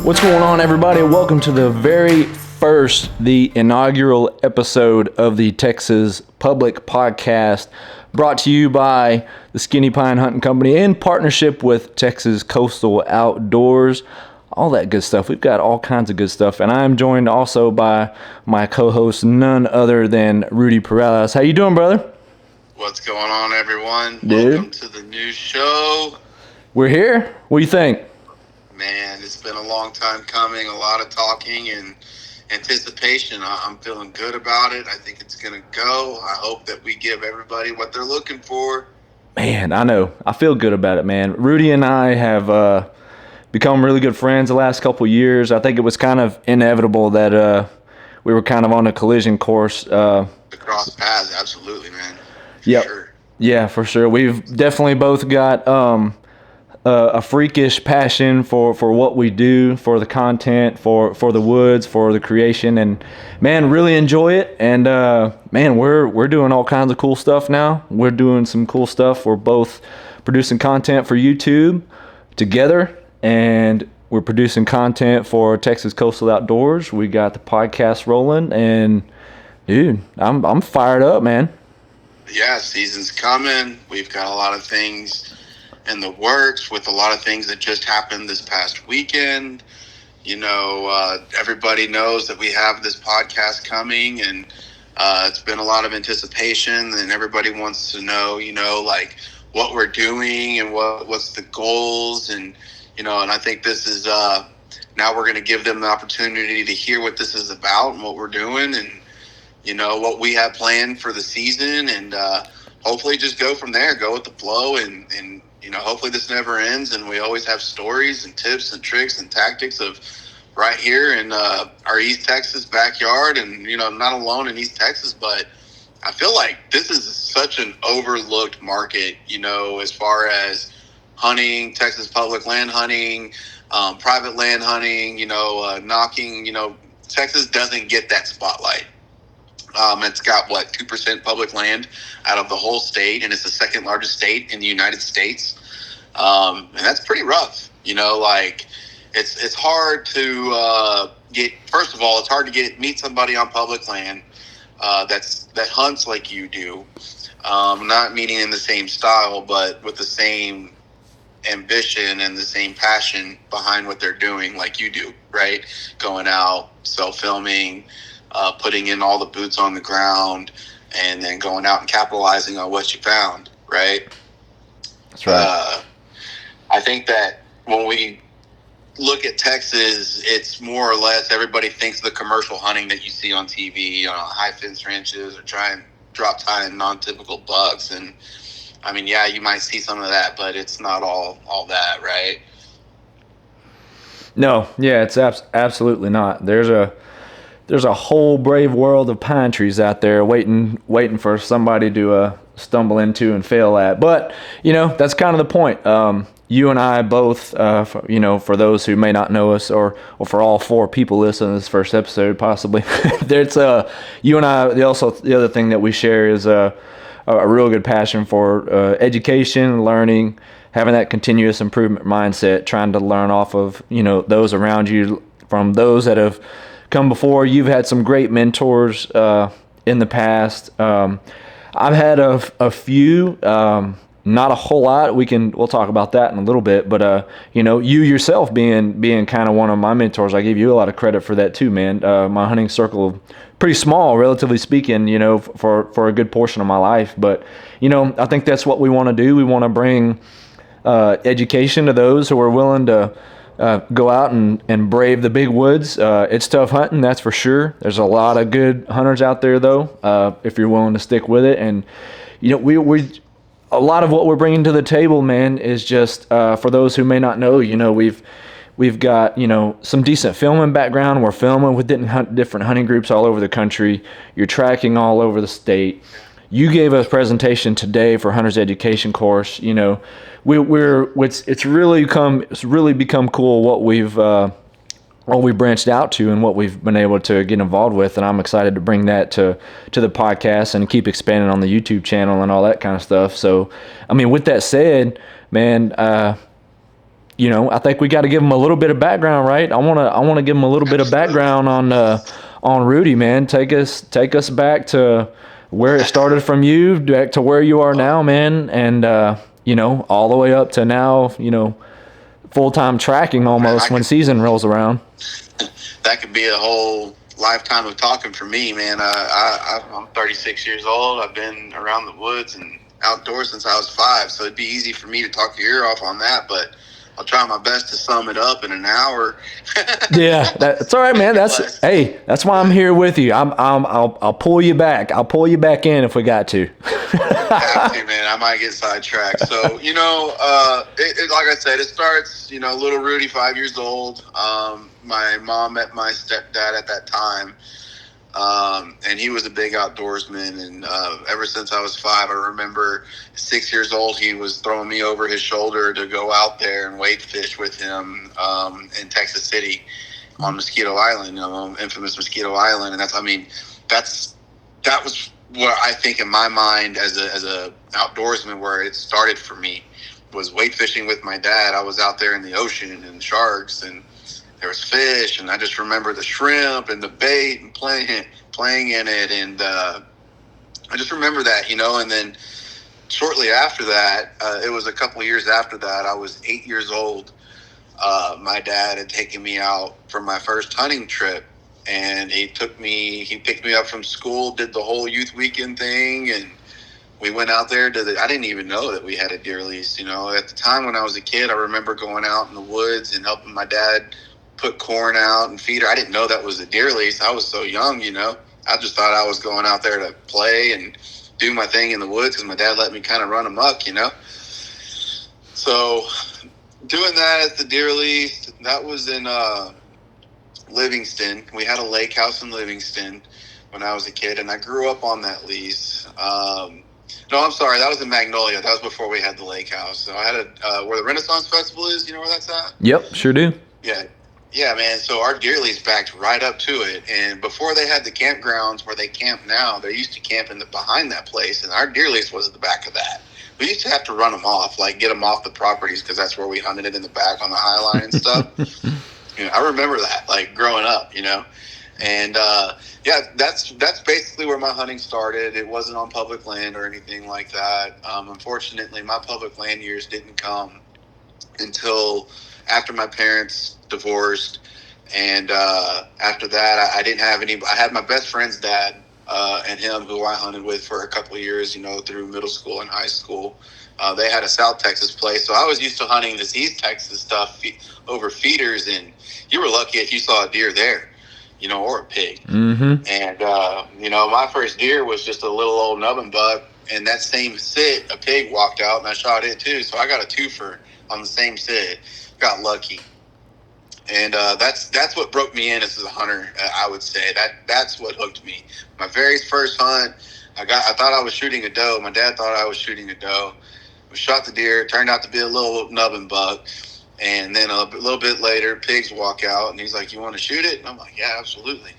What's going on, everybody? Welcome to the inaugural episode of the Texas Public Podcast, brought to you by the Skinny Pine Hunting Company in partnership with Texas Coastal Outdoors. All that good stuff. We've got all kinds of good stuff, and I'm joined also by my co-host, none other than Rudy Perales. How you doing, brother? What's going on, everyone? Dude. Welcome to the new show. We're here. What do you think? Man, it's been a long time coming, a lot of talking and anticipation. I'm feeling good about it. I think it's going to go. I hope that we give everybody what they're looking for. Man, I know. I feel good about it, man. Rudy and I have become really good friends the last couple of years. I think it was kind of inevitable that we were kind of on a collision course. To cross paths, absolutely, man. Yeah, Sure. Yeah, for sure. We've definitely both got a freakish passion for what we do, for the content, for the woods, for the creation, and man, really enjoy it. And man, we're doing all kinds of cool stuff now. We're doing some cool stuff. We're both producing content for YouTube together, and we're producing content for Texas Coastal Outdoors. We got the podcast rolling, and dude, I'm fired up, man. Yeah, season's coming. We've got a lot of things in the works, with a lot of things that just happened this past weekend. You know, everybody knows that we have this podcast coming, and it's been a lot of anticipation, and everybody wants to know, you know, like what we're doing and what's the goals, and you know, and I think this is now we're going to give them the opportunity to hear what this is about and what we're doing, and you know what we have planned for the season, and hopefully just go from there, go with the flow, and you know, hopefully this never ends, and we always have stories and tips and tricks and tactics of right here in our East Texas backyard. And, you know, not alone in East Texas, but I feel like this is such an overlooked market, you know, as far as hunting, Texas public land hunting, private land hunting, you know, knocking, you know, Texas doesn't get that spotlight. It's got, 2% public land out of the whole state, and it's the second largest state in the United States. And that's pretty rough. You know, like, it's hard to first of all, it's hard to meet somebody on public land that hunts like you do. Not meaning in the same style, but with the same ambition and the same passion behind what they're doing like you do, right? Going out, self-filming, putting in all the boots on the ground, and then going out and capitalizing on what you found, right? That's right. I think that when we look at Texas, it's more or less everybody thinks the commercial hunting that you see on TV, you know, high fence ranches or drop tying non-typical bucks. And I mean, yeah, you might see some of that, but it's not all that, right? No, yeah, it's absolutely not. There's a whole brave world of pine trees out there waiting for somebody to stumble into and fail at. But, you know, that's kind of the point. You and I both, you know, for those who may not know us, or for all four people listening to this first episode, possibly, there's you and I. The other thing that we share is a real good passion for education, learning, having that continuous improvement mindset, trying to learn off of, you know, those around you, from those that have come before. You've had some great mentors in the past. I've had a few, not a whole lot. We'll talk about that in a little bit. But you know, you yourself being kind of one of my mentors, I give you a lot of credit for that too, man. My hunting circle, pretty small, relatively speaking, you know, for a good portion of my life. But you know, I think that's what we want to do. We want to bring education to those who are willing to go out and brave the big woods. It's tough hunting, that's for sure. There's a lot of good hunters out there, though, if you're willing to stick with it. And you know, we a lot of what we're bringing to the table, man, is just for those who may not know. You know, we've got, you know, some decent filming background. We're filming with different hunting groups all over the country. You're tracking all over the state. You gave us a presentation today for Hunter's Education course. You know, it's really become cool what we branched out to and what we've been able to get involved with, and I'm excited to bring that to the podcast and keep expanding on the YouTube channel and all that kind of stuff. So, I mean, with that said, man, I think we got to give them a little bit of background, right? I want to give them a little bit of background on Rudy, man. Take us back to where it started from you, back to where you are now, man, and all the way up to now, full-time tracking Man, almost when season rolls around. that could be a whole lifetime of talking for me, man. I'm 36 years old. I've been around the woods and outdoors since I was 5, so it'd be easy for me to talk your ear off on that, but I'll try my best to sum it up in an hour. Yeah, that's all right, man. That's why I'm here with you. I'll pull you back. I'll pull you back in if we got to. Have to, man. I might get sidetracked. So, like I said, it starts, little Rudy, 5 years old. My mom met my stepdad at that time. And he was a big outdoorsman. And ever since I was 5, I remember 6 years old, he was throwing me over his shoulder to go out there and wade fish with him in Texas City on Mosquito Island, infamous Mosquito Island. And that was what I think in my mind as a outdoorsman, where it started for me, was wade fishing with my dad. I was out there in the ocean and sharks, and there was fish, and I just remember the shrimp and the bait and playing in it, and I just remember that, and then shortly after that, it was a couple of years after that, I was 8 years old. My dad had taken me out for my first hunting trip, and he picked me up from school, did the whole youth weekend thing, and we went out there I didn't even know that we had a deer lease. At the time when I was a kid, I remember going out in the woods and helping my dad put corn out and feed her. I didn't know that was a deer lease. I was so young, I just thought I was going out there to play and do my thing in the woods because my dad let me kind of run amok, So doing that at the deer lease, that was in Livingston. We had a lake house in Livingston when I was a kid, and I grew up on that lease. No, I'm sorry, that was in Magnolia. That was before we had the lake house. So I had where the Renaissance Festival is. You know where that's at? Yep, sure do. Yeah, man. So our deer lease backed right up to it, and before they had the campgrounds where they camp now, they used to camp behind that place, and our deer lease was at the back of that. We used to have to run them off, like get them off the properties, because that's where we hunted it in the back on the high line and stuff. I remember that, like growing up, and that's basically where my hunting started. It wasn't on public land or anything like that. Unfortunately, my public land years didn't come until after my parents divorced, and after that, I didn't have any. I had my best friend's dad and him, who I hunted with for a couple of years, through middle school and high school. They had a South Texas place, so I was used to hunting this East Texas stuff over feeders, and you were lucky if you saw a deer there, or a pig. Mm-hmm. And my first deer was just a little old nubbin buck, and that same sit, a pig walked out, and I shot it too. So I got a twofer on the same sit. Got lucky. And that's what broke me in as a hunter. I would say that's what hooked me. My very first hunt, I thought I was shooting a doe. My dad thought I was shooting a doe. We shot the deer. It turned out to be a little nubbin buck. And then a little bit later, pigs walk out, and he's like, "You want to shoot it?" And I'm like, "Yeah, absolutely."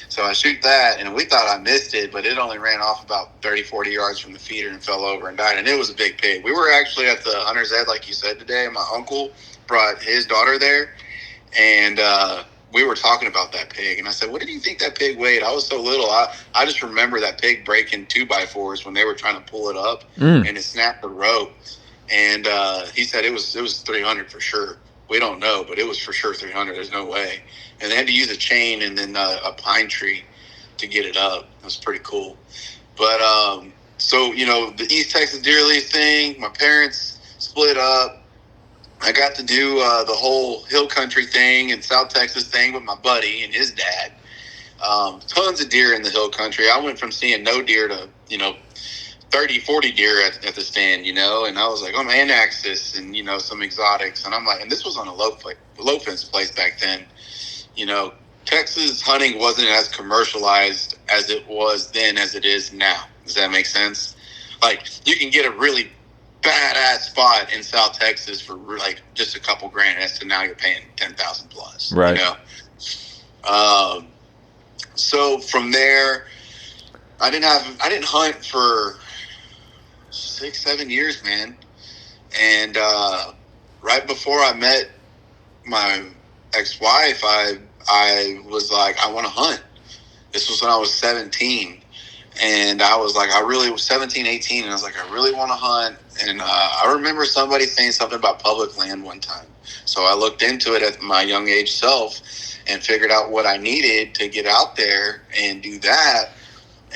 So I shoot that, and we thought I missed it, but it only ran off about 30, 40 yards from the feeder and fell over and died. And it was a big pig. We were actually at the Hunter's Ed, like you said, today. My uncle brought his daughter there, and we were talking about that pig. And I said, "What did you think that pig weighed?" I was so little. I just remember that pig breaking 2x4s when they were trying to pull it up, and it snapped the rope. And he said it was 300 for sure. We don't know, but it was for sure 300. There's no way. And they had to use a chain and then a pine tree to get it up. It was pretty cool. But so the East Texas deer lease thing, my parents split up. I got to do the whole hill country thing and South Texas thing with my buddy and his dad. Tons of deer in the hill country. I went from seeing no deer to 30, 40 deer at the stand, and I was like, I'm Anaxis and, some exotics. And I'm like, and this was on a low fence place back then. Texas hunting wasn't as commercialized as it was then as it is now. Does that make sense? Like, you can get a really badass spot in South Texas for like just a couple grand, and so now you're paying 10,000 plus, right? So from there, I didn't hunt for 6-7 years, man. And right before I met my ex-wife, I was like, I want to hunt. This was when I was 17. And I was like, I really was 17, 18. And I was like, I really want to hunt. And I remember somebody saying something about public land one time. So I looked into it at my young age self and figured out what I needed to get out there and do that.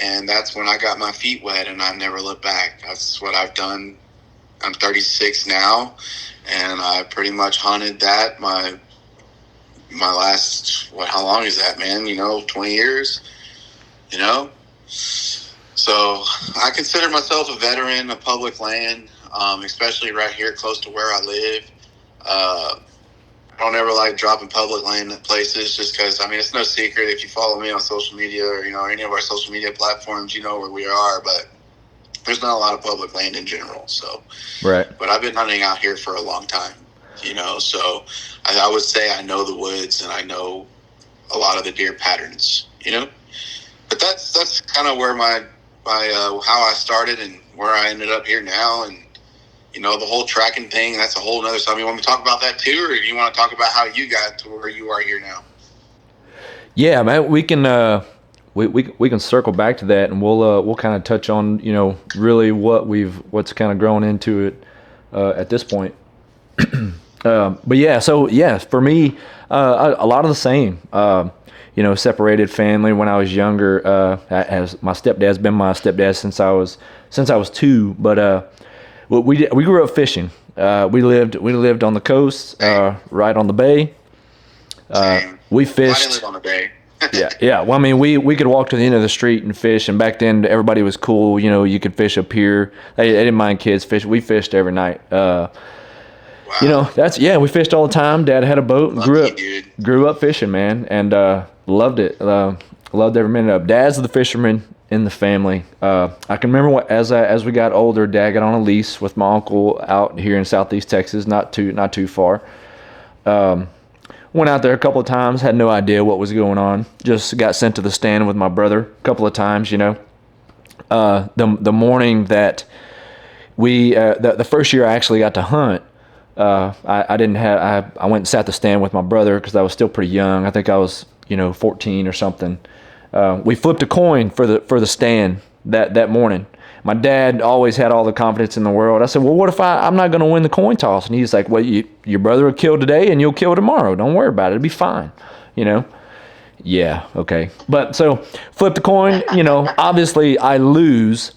And that's when I got my feet wet and I never looked back. That's what I've done. I'm 36 now, and I pretty much hunted that my last, how long is that, man? 20 years, So I consider myself a veteran of public land, especially right here close to where I live. I don't ever like dropping public land at places just because, it's no secret. If you follow me on social media or, any of our social media platforms, you know where we are, but there's not a lot of public land in general. So, Right. But I've been hunting out here for a long time, so I would say I know the woods and I know a lot of the deer patterns, but that's kind of where my how I started and where I ended up here now. And, the whole tracking thing, that's a whole nother. So, you want me to talk about that too, or you want to talk about how you got to where you are here now? Yeah, man, we can we can circle back to that, and we'll kind of touch on really what's kind of grown into it at this point. But yeah, so yeah, for me, a lot of the same. Separated family when I was younger. As my stepdad's been my stepdad since I was 2, but we grew up fishing. We lived on the coast, right on the bay. We fished. I didn't live on the bay. Yeah. Well, we could walk to the end of the street and fish, and back then everybody was cool. You could fish up here. They didn't mind kids fish. We fished every night. Wow. We fished all the time. Dad had a boat and Lucky, grew up fishing, man, and loved it. Loved every minute of it. Dad's the fisherman in the family. I can remember as we got older, Dad got on a lease with my uncle out here in Southeast Texas, not too far. Went out there a couple of times, had no idea what was going on. Just got sent to the stand with my brother a couple of times, The morning that the first year I actually got to hunt, I went and sat the stand with my brother because I was still pretty young. I think I was 14 or something. We flipped a coin for the stand that morning. My dad always had all the confidence in the world. I said, well, what if I'm not going to win the coin toss? And he's like, well, your brother will kill today and you'll kill tomorrow. Don't worry about it. It'll be fine. Yeah, okay. But so flip the coin, obviously I lose.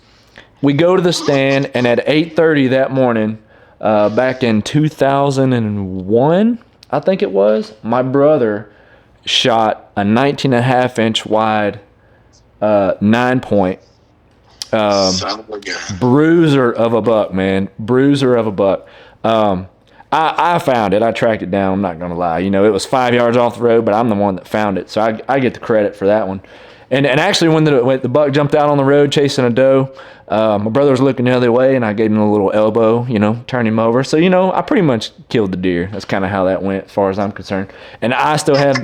We go to the stand, and at 8:30 that morning, back in 2001, I think it was, my brother shot a 19.5-inch wide 9-point bruiser of a buck, man. Bruiser of a buck. I found it. I tracked it down. I'm not going to lie. It was 5 yards off the road, but I'm the one that found it. So I get the credit for that one. And actually, when the buck jumped out on the road chasing a doe, my brother was looking the other way, and I gave him a little elbow, turn him over. So, I pretty much killed the deer. That's kind of how that went, as far as I'm concerned. And I still have,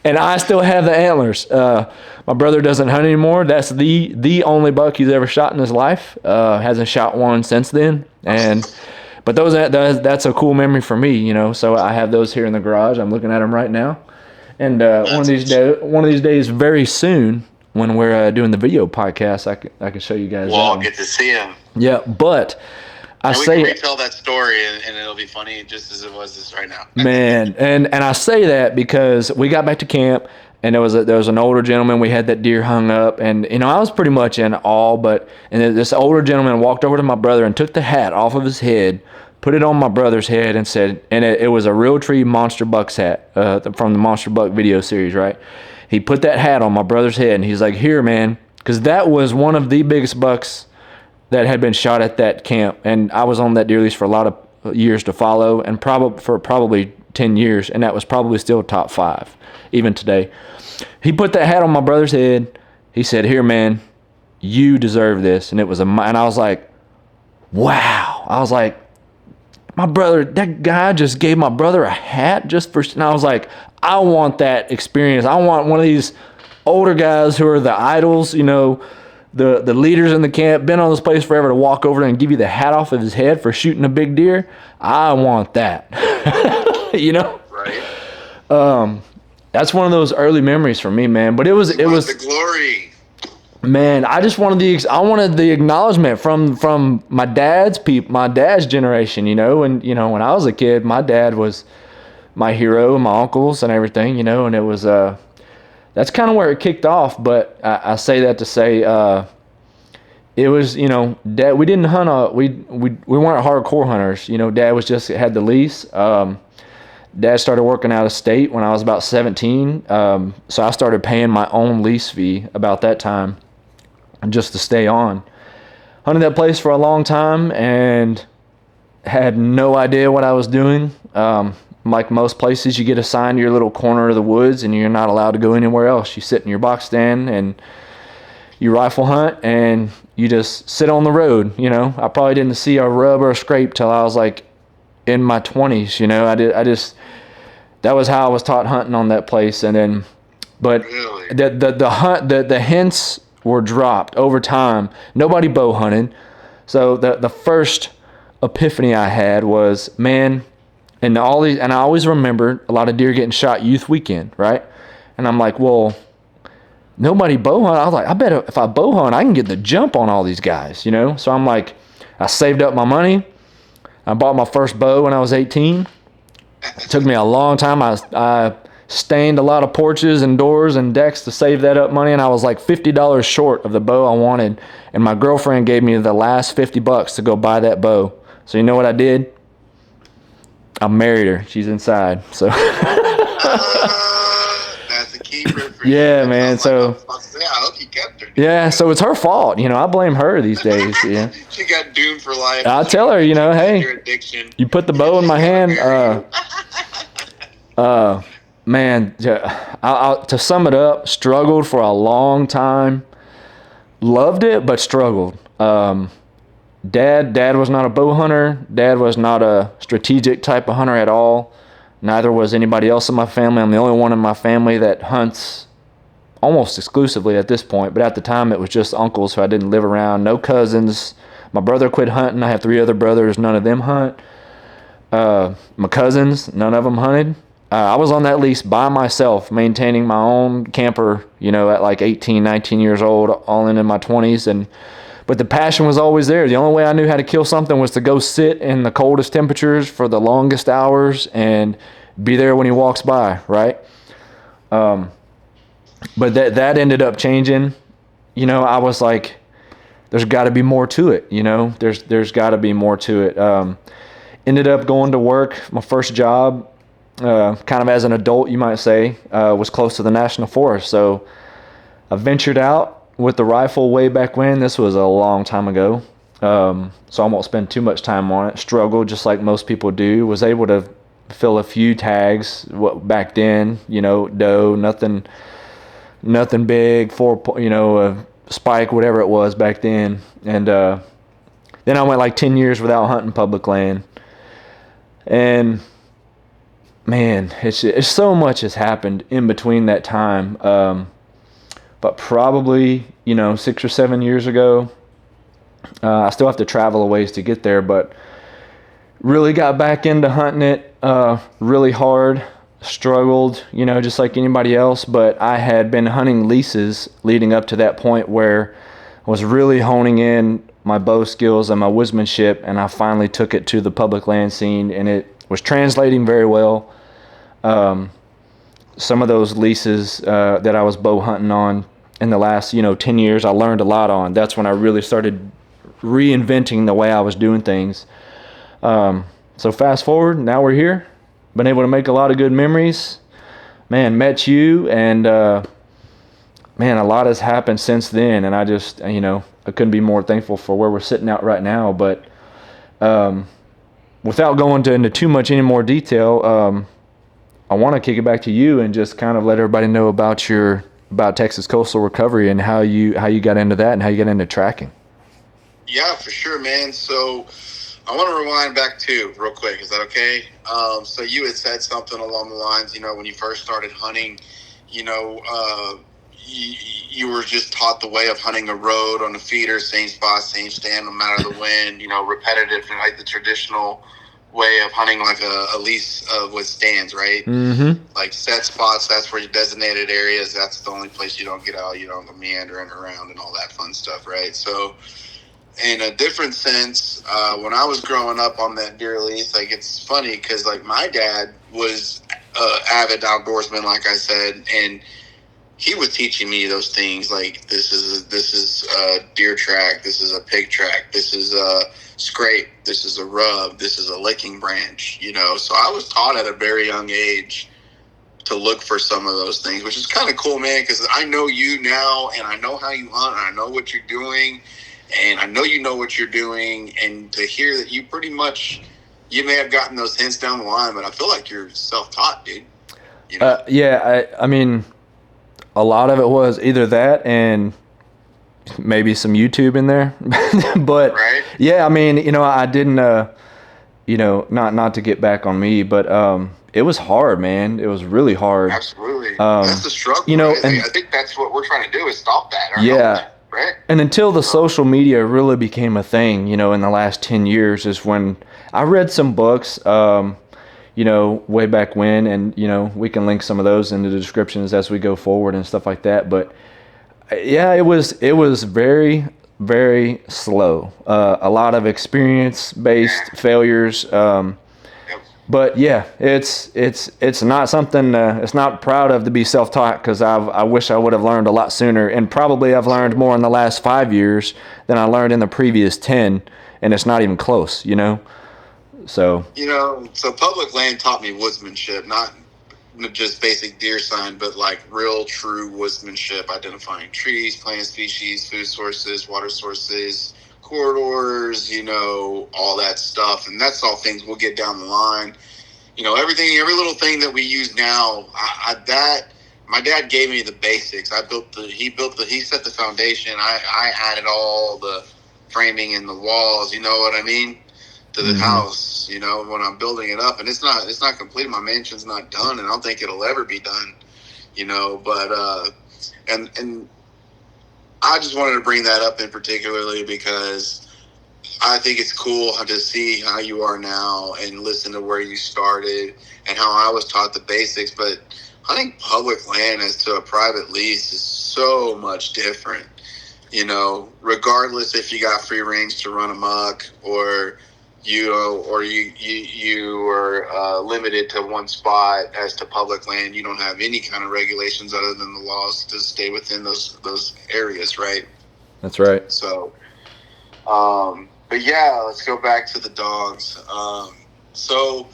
the antlers. My brother doesn't hunt anymore. That's the only buck he's ever shot in his life. Hasn't shot one since then. But that's a cool memory for me, So I have those here in the garage. I'm looking at them right now. And one of these days, very soon, when we're doing the video podcast, I can show you guys. Well, I'll get to see him. Yeah, but we can retell that story, and it'll be funny just as it was this right now. Man, and I say that because we got back to camp, and there was an older gentleman. We had that deer hung up, and I was pretty much in awe. And this older gentleman walked over to my brother and took the hat off of his head, put it on my brother's head, and said, and it was a Realtree Monster Bucks hat from the Monster Buck video series, right? He put that hat on my brother's head, and he's like, here, man, because that was one of the biggest bucks that had been shot at that camp, and I was on that deer lease for a lot of years to follow, and probably 10 years, and that was probably still top 5, even today. He put that hat on my brother's head. He said, here, man, you deserve this, and and I was like, wow. I was like, my brother, that guy just gave my brother a hat and I was like, I want that experience. I want one of these older guys who are the idols, the leaders in the camp, been on this place forever, to walk over there and give you the hat off of his head for shooting a big deer. I want that. You know? Right. That's one of those early memories for me, man. But it was the glory. Man, I just wanted the acknowledgement from my dad's generation, you know. And you know, when I was a kid, my dad was my hero and my uncles and everything, you know. And it was that's kind of where it kicked off. But I say that to say it was, you know, Dad. We didn't hunt. We weren't hardcore hunters, you know. Dad was just had the lease. Dad started working out of state when I was about 17, so I started paying my own lease fee about that time, just to stay on. Hunted that place for a long time and had no idea what I was doing. Like most places, you get assigned your little corner of the woods and you're not allowed to go anywhere else. You sit in your box stand and you rifle hunt and you just sit on the road, you know. I probably didn't see a rub or a scrape till I was like in my 20s, you know. That was how I was taught hunting on that place. And then, but Really? the hints were dropped over time. Nobody bow hunted. So the first epiphany I had was, man, and I always remembered a lot of deer getting shot youth weekend, right? And I'm like, well, nobody bow hunt. I was like, I bet if I bow hunt, I can get the jump on all these guys, you know? So I'm like, I saved up my money. I bought my first bow when I was 18. It took me a long time. I stained a lot of porches and doors and decks to save that up money, and I was like $50 short of the bow I wanted. And my girlfriend gave me the last $50 to go buy that bow. So you know what I did? I married her. She's inside. So That's a keeper for you. yeah, man. So I hope you kept her. yeah, so it's her fault. You know, I blame her these days. Yeah. She got doomed for life. I tell her, you know, hey, Your addiction. you put the bow in my hand. Man, to sum it up, struggled for a long time. Loved it, but struggled. Dad was not a bow hunter. Dad was not a strategic type of hunter at all. Neither was anybody else in my family. I'm the only one in my family that hunts almost exclusively at this point. But at the time, it was just uncles who I didn't live around. No cousins. My brother quit hunting. I have 3 other brothers. None of them hunt. My cousins, none of them hunted. I was on that lease by myself, maintaining my own camper, you know, at like 18, 19 years old, all in my 20s. But the passion was always there. The only way I knew how to kill something was to go sit in the coldest temperatures for the longest hours and be there when he walks by, right? But that ended up changing. You know, I was like, there's got to be more to it, you know? There's got to be more to it. Ended up going to work. My first job, kind of as an adult, you might say, was close to the National Forest. So I ventured out with the rifle way back when. This was a long time ago. So I won't spend too much time on it. Struggled just like most people do. Was able to fill a few tags back then, you know, doe, nothing big, a spike, whatever it was back then. And then I went like 10 years without hunting public land. And man, it's so much has happened in between that time. But probably, 6 or 7 years ago, I still have to travel a ways to get there, but really got back into hunting it really hard. Struggled, just like anybody else, but I had been hunting leases leading up to that point where I was really honing in my bow skills and my woodsmanship, and I finally took it to the public land scene, and it was translating very well. Some of those leases that I was bow hunting on in the last 10 years, I learned a lot on. That's when I really started reinventing the way I was doing things. So fast forward, now we're here. Been able to make a lot of good memories. Man, met you, and man, a lot has happened since then, and I just, I couldn't be more thankful for where we're sitting at right now. But without going into too much any more detail, I want to kick it back to you and just kind of let everybody know about Texas Coastal Recovery and how you got into that and how you got into tracking. Yeah, for sure, man. So I want to rewind back too, real quick. Is that okay? So you had said something along the lines, when you first started hunting, you were just taught the way of hunting a road on a feeder, same spot, same stand, no matter the wind. Repetitive, like the traditional way of hunting, like a lease with stands, right? Mm-hmm. Like set spots. That's where your designated areas. That's the only place you don't get out. You don't go meandering around and all that fun stuff, right? So, in a different sense, when I was growing up on that deer lease, like it's funny because like my dad was avid outdoorsman, like I said, and he was teaching me those things like this is a deer track, this is a pig track, this is a scrape, this is a rub, this is a licking branch, so I was taught at a very young age to look for some of those things, which is kind of cool, man, because I know you now and I know how you hunt and I know what you're doing and I know you know what you're doing, and to hear that you may have gotten those hints down the line, but I feel like you're self-taught, dude. Yeah, I mean, a lot of it was either that and maybe some YouTube in there. But right? yeah, I mean, I didn't, not to get back on me, but it was hard, man. It was really hard. Absolutely. That's the struggle. Right? And I think that's what we're trying to do is stop that. Yeah. Right. And until the social media really became a thing, in the last 10 years is when I read some books, way back when, and, we can link some of those in the descriptions as we go forward and stuff like that. But yeah, it was very, very slow. A lot of experience-based failures. But yeah, it's not something it's not proud of to be self-taught, because I wish I would have learned a lot sooner, and probably I've learned more in the last 5 years than I learned in the previous 10, and it's not even close, So so public land taught me woodsmanship, not just basic deer sign, but like real true woodsmanship, identifying trees, plant species, food sources, water sources, corridors, all that stuff. And that's all things we'll get down the line. Every little thing that we use now, my dad gave me the basics. He set the foundation. I added all the framing and the walls, you know what I mean, to the house, when I'm building it up. And it's not complete. My mansion's not done, and I don't think it'll ever be done, but, and I just wanted to bring that up in particularly because I think it's cool to see how you are now and listen to where you started and how I was taught the basics. But hunting public land as to a private lease is so much different, regardless if you got free range to run amok or you are limited to one spot. As to public land, you don't have any kind of regulations other than the laws to stay within those areas, right? That's right. So, but yeah, let's go back to the dogs. So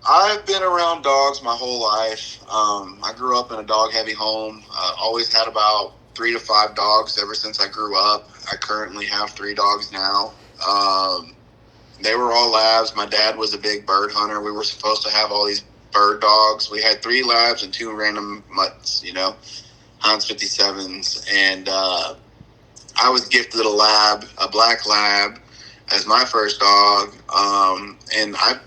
I've been around dogs my whole life. I grew up in a dog-heavy home. Always had about 3 to 5 dogs ever since I grew up. I currently have 3 dogs now. They were all labs. My dad was a big bird hunter. We were supposed to have all these bird dogs. We had 3 labs and 2 random mutts, Hans 57s. And I was gifted a black lab, as my first dog. And I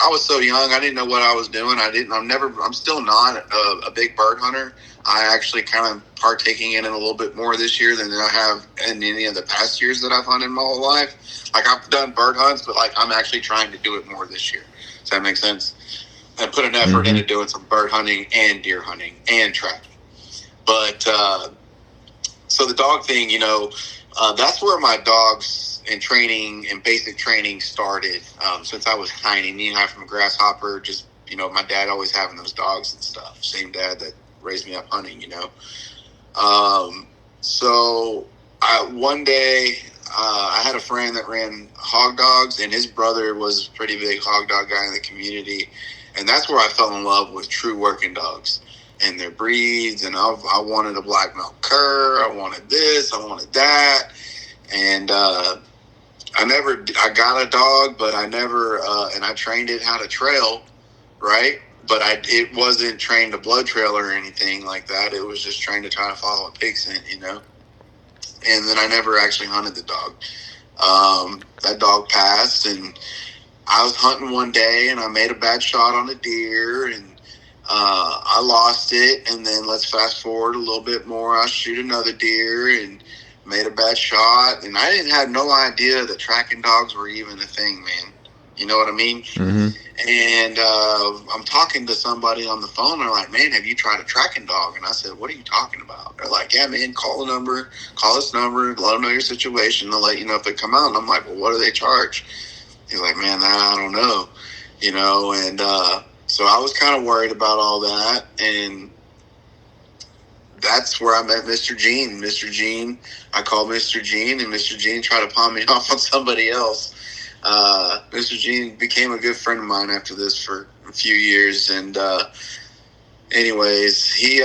was so young, I didn't know what I was doing. I'm still not a big bird hunter. I actually kind of partaking in it a little bit more this year than I have in any of the past years that I've hunted my whole life. Like, I've done bird hunts, but like I'm actually trying to do it more this year. Does that make sense? I put an effort into doing some bird hunting and deer hunting and tracking. But so the dog thing, that's where my dogs and training and basic training started. Since I was tiny, me and I from a grasshopper, just, my dad always having those dogs and stuff. Same dad that raised me up hunting, So one day I had a friend that ran hog dogs, and his brother was a pretty big hog dog guy in the community. And that's where I fell in love with true working dogs and their breeds. And I wanted a black milk cur. I wanted this. I wanted that. And I got a dog, but I never, and I trained it how to trail, right? But it wasn't trained to blood trail or anything like that. It was just trained to try to follow a pig scent, And then I never actually hunted the dog. That dog passed, and I was hunting one day, and I made a bad shot on a deer, and I lost it, and then let's fast forward a little bit more. I shoot another deer and made a bad shot, and I didn't have no idea that tracking dogs were even a thing, man. You know what I mean? Mm-hmm. And I'm talking to somebody on the phone. They're like, "Man, have you tried a tracking dog?" And I said, "What are you talking about?" They're like, "Yeah, man, call this number, let them know your situation. They'll let you know if they come out." And I'm like, "Well, what do they charge?" He's like, "Man, I don't know." And so I was kind of worried about all that, and that's where I met Mr. Gene. I called Mr. Gene, and Mr. Gene tried to palm me off on somebody else. Mr. Gene became a good friend of mine after this for a few years, and anyways, he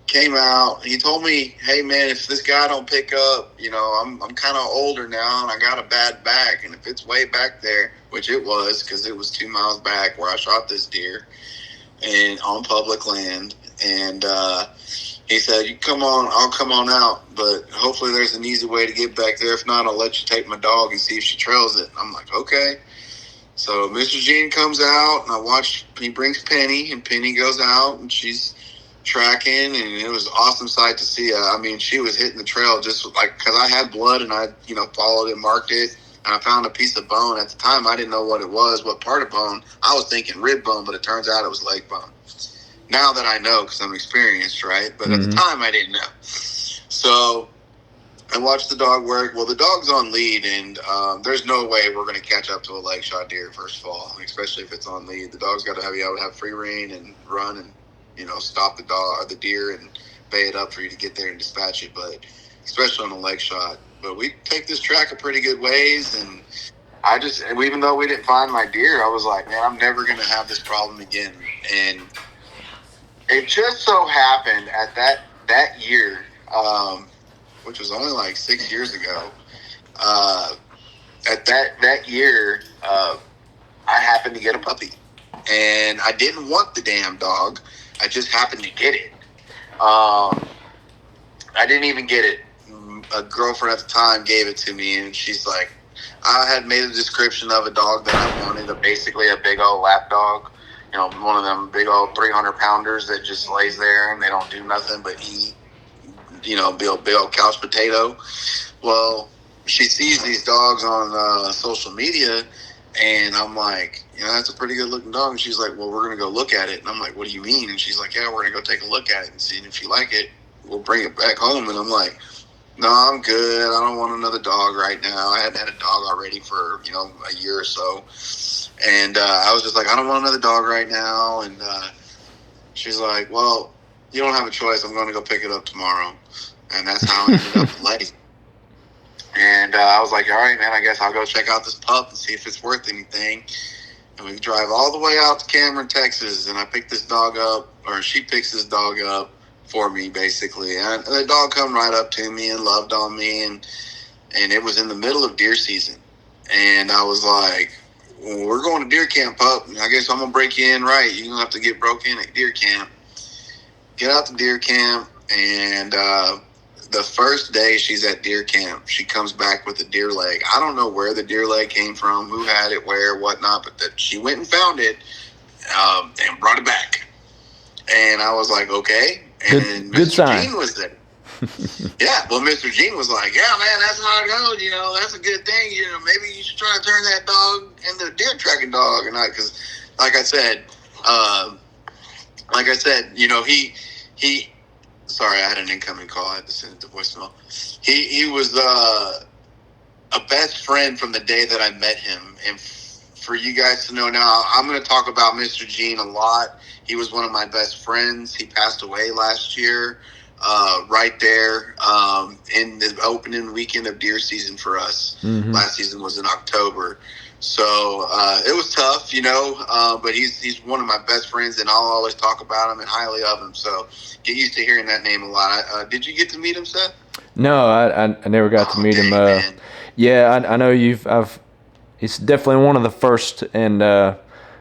came out. He told me, "Hey, man, if this guy don't pick up, I'm kind of older now, and I got a bad back, and if it's way back there, which it was, because it was 2 miles back where I shot this deer, and on public land, and he said, "You come on, I'll come on out, but hopefully there's an easy way to get back there. If not, I'll let you take my dog and see if she trails it." I'm like, "Okay." So Mr. Gene comes out, and I watch. He brings Penny, and Penny goes out, and she's tracking, and it was an awesome sight to see. I mean, she was hitting the trail just like, because I had blood, and I followed it, marked it, and I found a piece of bone. At the time, I didn't know what it was, what part of bone. I was thinking rib bone, but it turns out it was leg bone. Now that I know, because I'm experienced, right? But at the time, I didn't know. So I watched the dog work. Well, the dog's on lead, and there's no way we're going to catch up to a leg shot deer first of all, especially if it's on lead. The dog's got to be able to have free rein and run and stop the dog or the deer and bay it up for you to get there and dispatch it. But especially on a leg shot. But we take this track a pretty good ways, and even though we didn't find my deer, I was like, man, I'm never going to have this problem again. And it just so happened at that year, which was only like 6 years ago. At that year, I happened to get a puppy, and I didn't want the damn dog. I just happened to get it. I didn't even get it. A girlfriend at the time gave it to me, and she's like, I had made a description of a dog that I wanted, basically a big old lap dog. One of them big old 300-pounders that just lays there and they don't do nothing but eat. Big old couch potato. Well, she sees these dogs on social media, and I'm like, that's a pretty good looking dog. And she's like, well, we're going to go look at it. And I'm like, what do you mean? And she's like, yeah, we're going to go take a look at it and see. And if you like it, we'll bring it back home. And I'm like, no, I'm good. I don't want another dog right now. I hadn't had a dog already for, a year or so. And I was just like, I don't want another dog right now. And she's like, well, you don't have a choice. I'm going to go pick it up tomorrow. And that's how I ended up late. And I was like, all right, man, I guess I'll go check out this pup and see if it's worth anything. And we drive all the way out to Cameron, Texas, and I pick this dog up, or she picks this dog up for me, basically. And the dog come right up to me and loved on me, and it was in the middle of deer season. And I was like, well, we're going to deer camp, pup. I guess I'm going to break you in right. You're going to have to get broke in at deer camp. Get out to deer camp, and the first day she's at deer camp, she comes back with a deer leg. I don't know where the deer leg came from, who had it, where, whatnot, but that she went and found it and brought it back. And I was like, okay. And good Mr. sign. Gene was there. Yeah, well, Mr. Gene was like, yeah, man, that's how it goes. That's a good thing. Maybe you should try to turn that dog into a deer tracking dog. And because, like I said, he sorry, I had an incoming call. I had to send it to voicemail. He was a best friend from the day that I met him. And for you guys to know now, I'm going to talk about Mr. Gene a lot. He was one of my best friends. He passed away last year, right there in the opening weekend of deer season for us. Mm-hmm. Last season was in October. So it was tough, but he's one of my best friends, and I'll always talk about him and highly of him. So get used to hearing that name a lot. Did you get to meet him, Seth? No, I never got to meet him. Man. Yeah, I know he's definitely one of the first and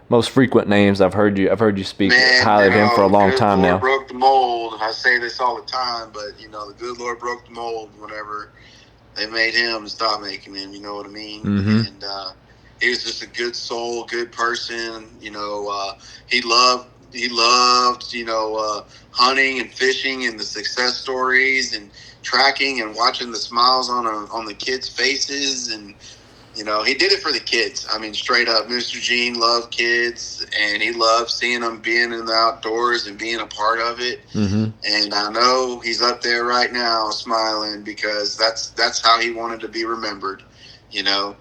most frequent names I've heard you speak highly of him for a long time now. The good Lord broke the mold. I say this all the time, but the good Lord broke the mold whenever they made him and stopped making him. You know what I mean? Mm-hmm. And he was just a good soul, good person. He loved loved, hunting and fishing and the success stories and tracking and watching the smiles on the kids' faces. And he did it for the kids. I mean, straight up, Mr. Gene loved kids, and he loved seeing them being in the outdoors and being a part of it. Mm-hmm. And I know he's up there right now smiling because that's how he wanted to be remembered, you know.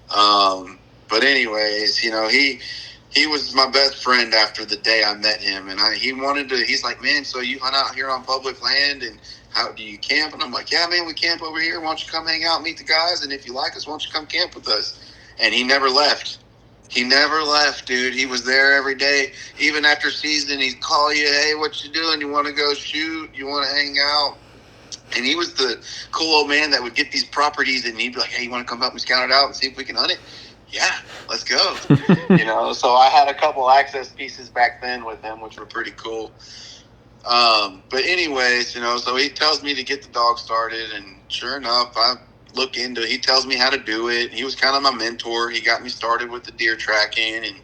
But anyways, he was my best friend after the day I met him, and he's like, man, so you hunt out here on public land, and how do you camp? And I'm like, yeah, man, we camp over here. Why don't you come hang out, meet the guys, and if you like us, why don't you come camp with us? And he never left. He never left, dude. He was there every day. Even after season, he'd call you, hey, what you doing? You want to go shoot? You want to hang out? And he was the cool old man that would get these properties, and he'd be like, hey, you want to come help me scout it out and see if we can hunt it? Yeah, let's go. So I had a couple access pieces back then with him, which were pretty cool. But anyways, so he tells me to get the dog started, and sure enough, I look into it. He tells me how to do it. He was kind of my mentor. He got me started with the deer tracking, and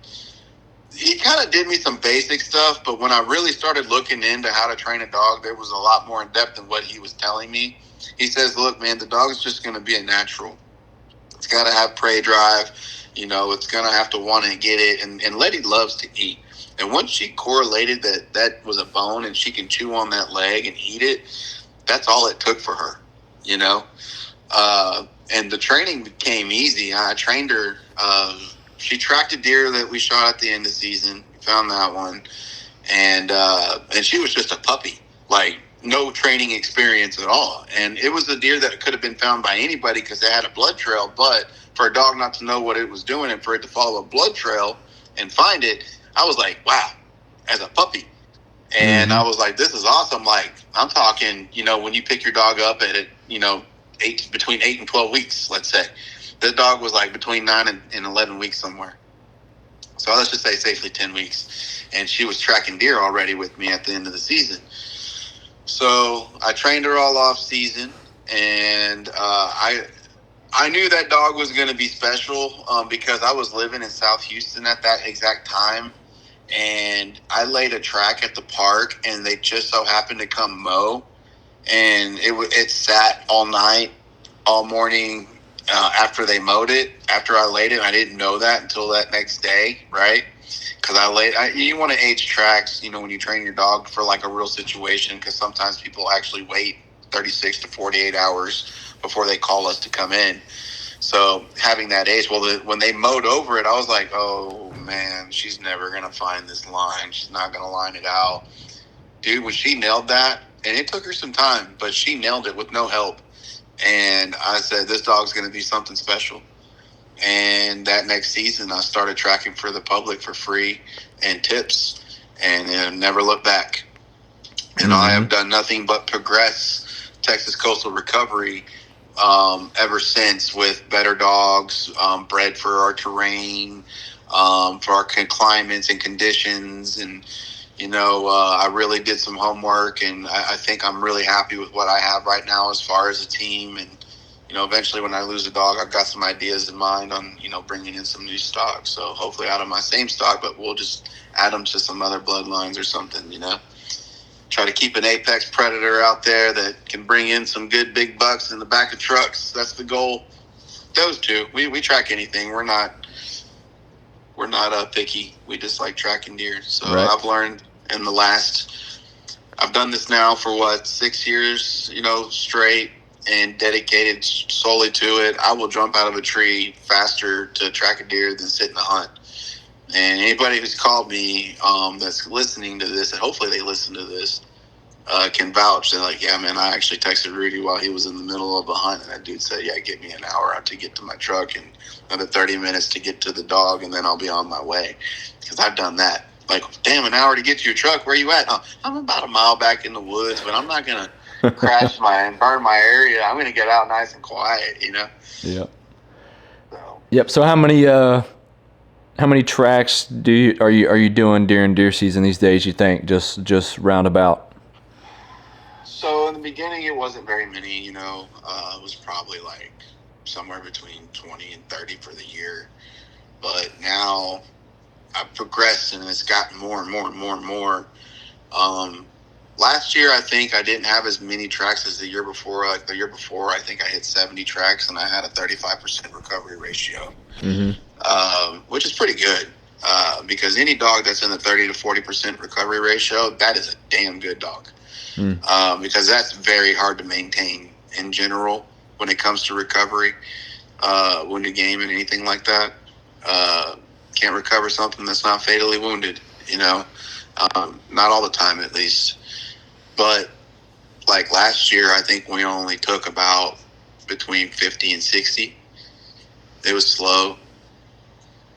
he kind of did me some basic stuff. But when I really started looking into how to train a dog, there was a lot more in depth than what he was telling me. He says, look, man, the dog is just going to be a natural. It's got to have prey drive. It's going to have to want to get it. And Letty loves to eat. And once she correlated that was a bone and she can chew on that leg and eat it, that's all it took for her, And the training became easy. I trained her. She tracked a deer that we shot at the end of the season. Found that one. And she was just a puppy. Like, no training experience at all. And it was a deer that could have been found by anybody because it had a blood trail. But for a dog not to know what it was doing and for it to follow a blood trail and find it, I was like, wow, as a puppy. And I was like, this is awesome. Like, I'm talking, when you pick your dog up at it, between 8 and 12 weeks, let's say. The dog was like between 9 and 11 weeks somewhere. So let's just say safely 10 weeks. And she was tracking deer already with me at the end of the season. So I trained her all off season, and I knew that dog was going to be special because I was living in South Houston at that exact time, and I laid a track at the park, and they just so happened to come mow, and it sat all night, all morning after they mowed it. After I laid it, I didn't know that until that next day, right? Because you want to age tracks, when you train your dog for like a real situation, because sometimes people actually wait 36 to 48 hours before they call us to come in. So having that age, when they mowed over it, I was like, oh man, she's never going to find this line. She's not going to line it out. Dude, when she nailed that, and it took her some time, but she nailed it with no help. And I said, this dog's going to be something special. And that next season, I started tracking for the public for free and tips, and never looked back. And I have done nothing but progress Texas coastal recovery ever since, with better dogs, bred for our terrain, for our climates and conditions. And, I really did some homework, and I think I'm really happy with what I have right now as far as a team. And, eventually when I lose a dog, I've got some ideas in mind on, bringing in some new stock. So hopefully out of my same stock, but we'll just add them to some other bloodlines or something, Try to keep an apex predator out there that can bring in some good big bucks in the back of trucks. That's the goal. Those two, we track anything. We're not picky. We just like tracking deer. So right. I've learned I've done this now for 6 years, straight, and dedicated solely to it. I will jump out of a tree faster to track a deer than sit in a hunt. And anybody who's called me that's listening to this, and hopefully they listen to this, can vouch. They're like, yeah, man, I actually texted Rudy while he was in the middle of a hunt, and that dude said, yeah, give me an hour to get to my truck and another 30 minutes to get to the dog, and then I'll be on my way. Because I've done that. Like, damn, an hour to get to your truck. Where you at? I'm about a mile back in the woods, but I'm not going to crash and burn my area. I'm going to get out nice and quiet, Yep. Yep. So how many tracks are you doing during deer season these days, you think, just roundabout? So in the beginning, it wasn't very many, it was probably like somewhere between 20 and 30 for the year. But now I've progressed and it's gotten more and more and more and more. Last year, I think I didn't have as many tracks as the year before. Like the year before, I think I hit 70 tracks and I had a 35% recovery ratio, which is pretty good. Because any dog that's in the 30 to 40% recovery ratio, that is a damn good dog. Because that's very hard to maintain in general when it comes to recovery, wounded game and anything like that. Can't recover something that's not fatally wounded, not all the time at least. But like last year, I think we only took about between 50 and 60. It was slow,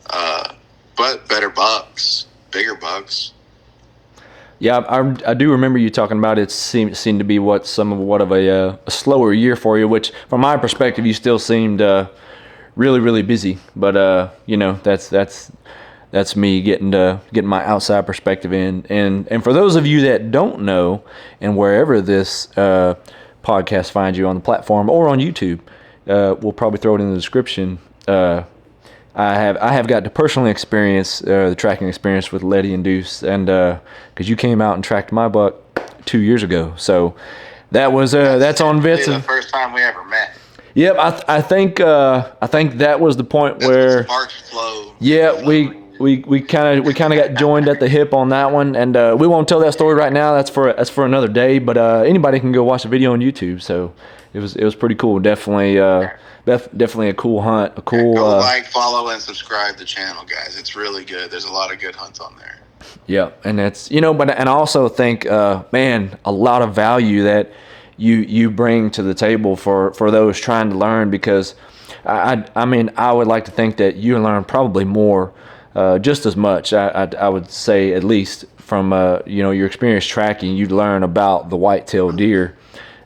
but better bucks, bigger bucks. Yeah, I do remember you talking about it. Seemed to be somewhat of a slower year for you, which from my perspective, you still seemed really, really busy. But that's me getting my outside perspective in. And for those of you that don't know, and wherever this podcast finds you on the platform or on YouTube, we'll probably throw it in the description. I have got to personally experience the tracking experience with Letty and Deuce, and because you came out and tracked my buck 2 years ago, so that's on Vince. The first time we ever met. Yep, I think that was the point where sparks flow. Yeah, we kind of got joined at the hip on that one, and we won't tell that story right now. That's for another day. But anybody can go watch the video on YouTube. So it was pretty cool. Definitely a cool hunt. A cool. Go follow, and subscribe to the channel, guys. It's really good. There's a lot of good hunts on there. Yeah, and that's but I also think man, a lot of value that you bring to the table for those trying to learn, because I mean I would like to think that you learn probably more. Just as much, I would say, at least from your experience tracking, you'd learn about the white-tailed deer,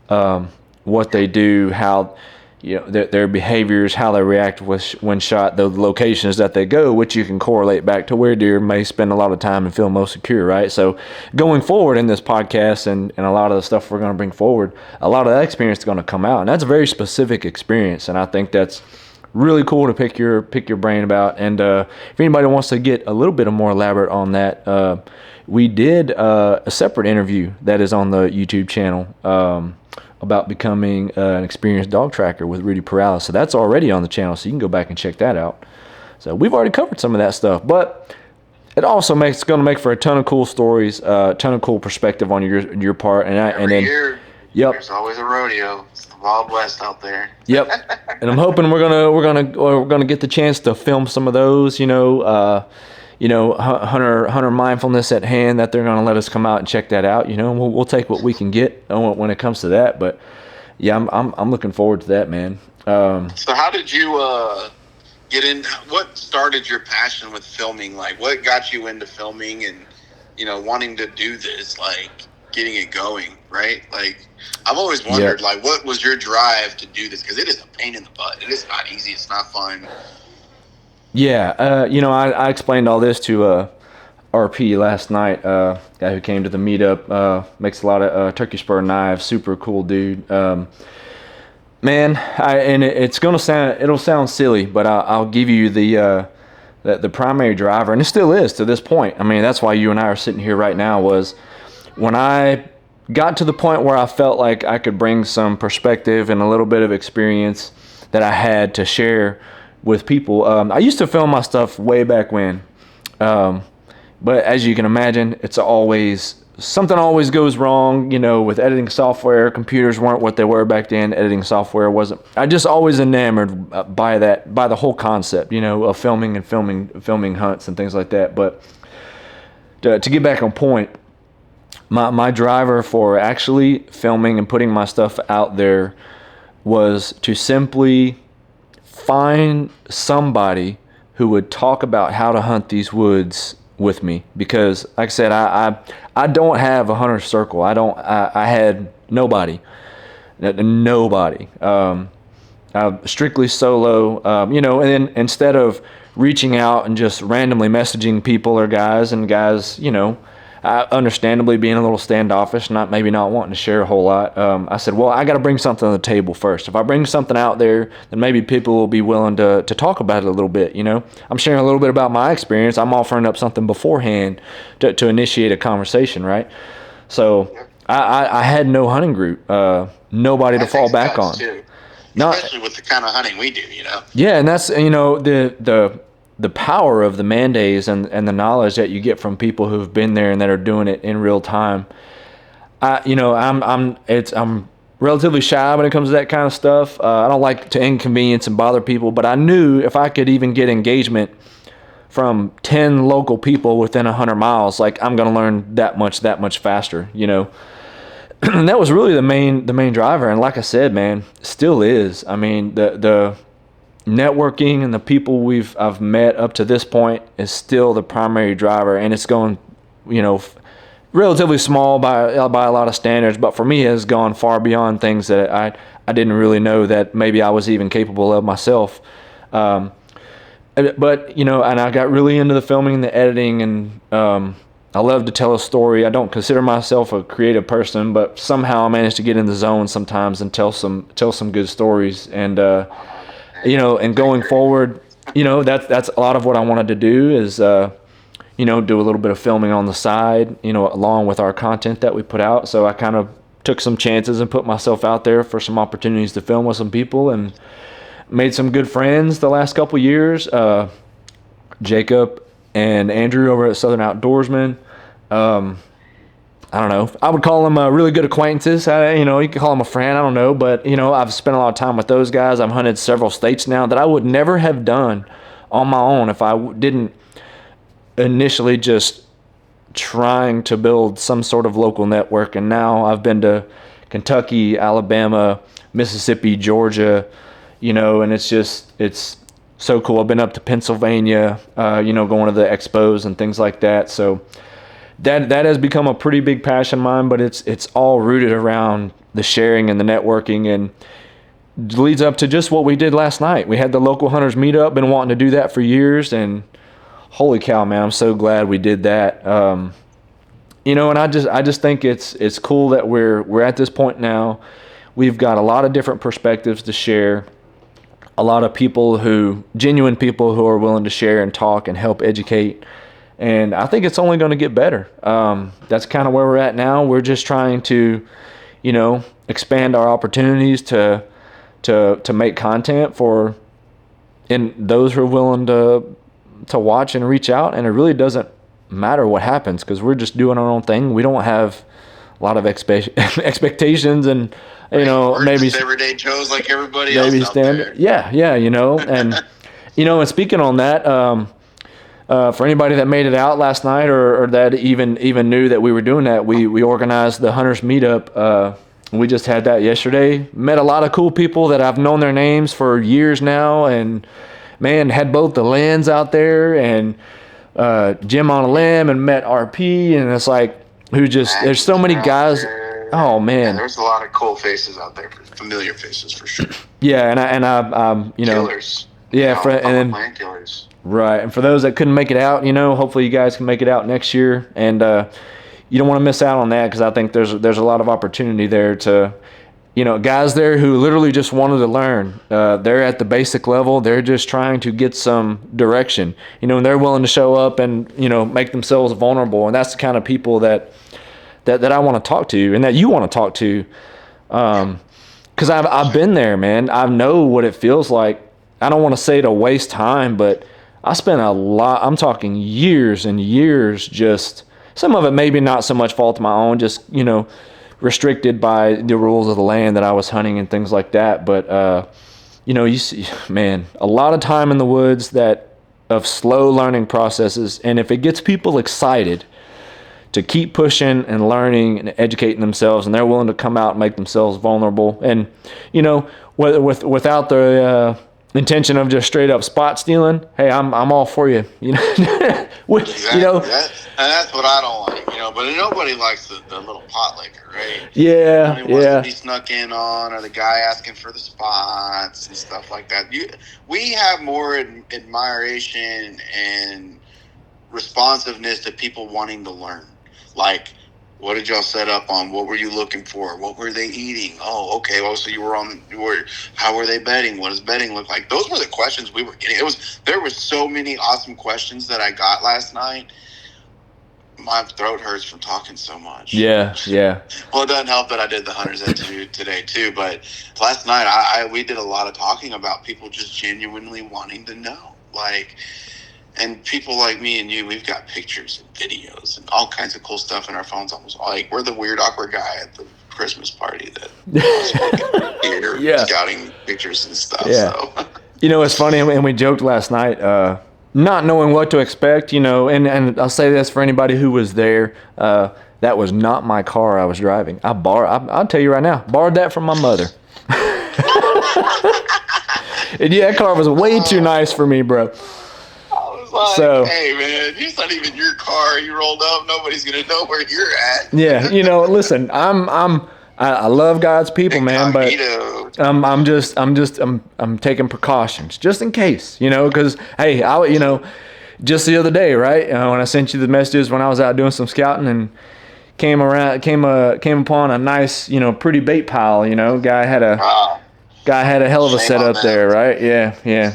what they do, how their behaviors, how they react when shot, the locations that they go, which you can correlate back to where deer may spend a lot of time and feel most secure, right? So going forward in this podcast and a lot of the stuff we're going to bring forward, a lot of that experience is going to come out, and that's a very specific experience, and I think that's really cool to pick your brain about. And if anybody wants to get a little bit more elaborate on that, we did a separate interview that is on the YouTube channel about becoming an experienced dog tracker with Rudy Perales. So that's already on the channel, so you can go back and check that out. So we've already covered some of that stuff, but it also going to make for a ton of cool stories, a ton of cool perspective on your part. Every year, there's always a rodeo. It's the Wild West out there. Yep. And I'm hoping we're gonna get the chance to film some of those. Hunter mindfulness at hand, that they're gonna let us come out and check that out. We'll take what we can get when it comes to that. But yeah, I'm looking forward to that, man. So how did you get in? What started your passion with filming? Like, what got you into filming and wanting to do this? Like, getting it going, right? Like, I've always wondered, like, what was your drive to do this? Because it is a pain in the butt. It is not easy. It's not fun. Yeah, I explained all this to RP last night, guy who came to the meetup, makes a lot of turkey spur knives, super cool dude. Man, it'll sound silly, but I'll give you the primary driver, and it still is to this point. I mean, that's why you and I are sitting here right now, was when I got to the point where I felt like I could bring some perspective and a little bit of experience that I had to share with people. I used to film my stuff way back when, but as you can imagine, something always goes wrong, with editing software. Computers weren't what they were back then. Editing software wasn't. I just always enamored by the whole concept, of filming hunts and things like that. But to get back on point, my driver for actually filming and putting my stuff out there was to simply find somebody who would talk about how to hunt these woods with me, because like I said, I don't have a hunter's circle. I had nobody. I'm strictly solo, and then instead of reaching out and just randomly messaging people or guys, understandably being a little standoffish, maybe not wanting to share a whole lot. I said, well, I got to bring something to the table first. If I bring something out there, then maybe people will be willing to talk about it a little bit. I'm sharing a little bit about my experience. I'm offering up something beforehand to initiate a conversation, right? So I had no hunting group, nobody to fall back on. Too. Not, especially with the kind of hunting we do, Yeah, and that's the power of the man days and the knowledge that you get from people who've been there and that are doing it in real time. I'm relatively shy when it comes to that kind of stuff. I don't like to inconvenience and bother people, but I knew if I could even get engagement from 10 local people within 100 miles, like I'm going to learn that much faster, And that was really the main driver. And like I said, man, still is. I mean, the networking and the people I've met up to this point is still the primary driver, and it's going, relatively small by a lot of standards, but for me it has gone far beyond things that I didn't really know that maybe I was even capable of myself. But and I got really into the filming and the editing, and I love to tell a story. I don't consider myself a creative person, but somehow I manage to get in the zone sometimes and tell some good stories. And and going forward, that's a lot of what I wanted to do is do a little bit of filming on the side, along with our content that we put out. So I kind of took some chances and put myself out there for some opportunities to film with some people, and made some good friends the last couple years. Jacob and Andrew over at Southern Outdoorsmen. I don't know. I would call them really good acquaintances. You could call them a friend. I don't know. But, I've spent a lot of time with those guys. I've hunted several states now that I would never have done on my own if I didn't initially just trying to build some sort of local network. And now I've been to Kentucky, Alabama, Mississippi, Georgia, and it's so cool. I've been up to Pennsylvania, going to the expos and things like that. So that has become a pretty big passion of mine, but it's all rooted around the sharing and the networking, and leads up to just what we did last night. We had the local hunters meetup, been wanting to do that for years, and holy cow, man, I'm so glad we did that. And I just think it's cool that we're at this point now. We've got a lot of different perspectives to share. A lot of genuine people who are willing to share and talk and help educate. And I think it's only going to get better. That's kind of where we're at now. We're just trying to, expand our opportunities to make content for those who are willing to watch and reach out. And it really doesn't matter what happens, because we're just doing our own thing. We don't have a lot of expectations, and we're maybe just everyday Joes like everybody else out there. Yeah, and and speaking on that, for anybody that made it out last night, or that even knew that we were doing that, we organized the Hunters Meetup. We just had that yesterday. Met a lot of cool people that I've known their names for years now, and man, had both the Lens out there and Jim on a Limb, and met RP, and it's like there's so many guys. Oh man, there's a lot of cool faces out there, familiar faces for sure. Yeah, and I killers. Yeah, and land killers. Right, and for those that couldn't make it out, hopefully you guys can make it out next year, and you don't want to miss out on that, because I think there's a lot of opportunity there to, guys there who literally just wanted to learn. They're at the basic level. They're just trying to get some direction, and they're willing to show up and make themselves vulnerable, and that's the kind of people that I want to talk to, and that you want to talk to, because I've been there, man. I know what it feels like. I don't want to say to waste time, but I spent a lot. I'm talking years and years. Just some of it maybe not so much fault of my own, just restricted by the rules of the land that I was hunting and things like that. But you see, man, a lot of time in the woods of slow learning processes, and if it gets people excited to keep pushing and learning and educating themselves, and they're willing to come out and make themselves vulnerable, and without the intention of just straight up spot stealing, hey, I'm all for you. Exactly. That's what I don't like. But nobody likes the little pot licker, right? Yeah, nobody wants to be snuck in on, or the guy asking for the spots and stuff like that. We have more admiration and responsiveness to people wanting to learn. Like, what did y'all set up on? What were you looking for? What were they eating? Oh, okay. Well, so how were they betting? What does betting look like? Those were the questions we were getting. There were so many awesome questions that I got last night. My throat hurts from talking so much. Yeah. Well, it doesn't help that I did the Hunter's Ed today too. But last night, we did a lot of talking about people just genuinely wanting to know, like. And people like me and you, we've got pictures and videos and all kinds of cool stuff in our phones. Almost like we're the weird, awkward guy at the Christmas party that was scouting pictures and stuff. Yeah. So. It's funny, and we joked last night, not knowing what to expect, and I'll say this for anybody who was there, that was not my car I was driving. I'll tell you right now, borrowed that from my mother. And that car was way too nice for me, bro. Like, hey man, it's not even your car. You rolled up. Nobody's gonna know where you're at. Yeah, listen, I love God's people, man, but I'm taking precautions just in case, because hey, just the other day, right, when I sent you the messages when I was out doing some scouting and came upon a nice, pretty bait pile, guy had a hell of a setup there, right? Yeah.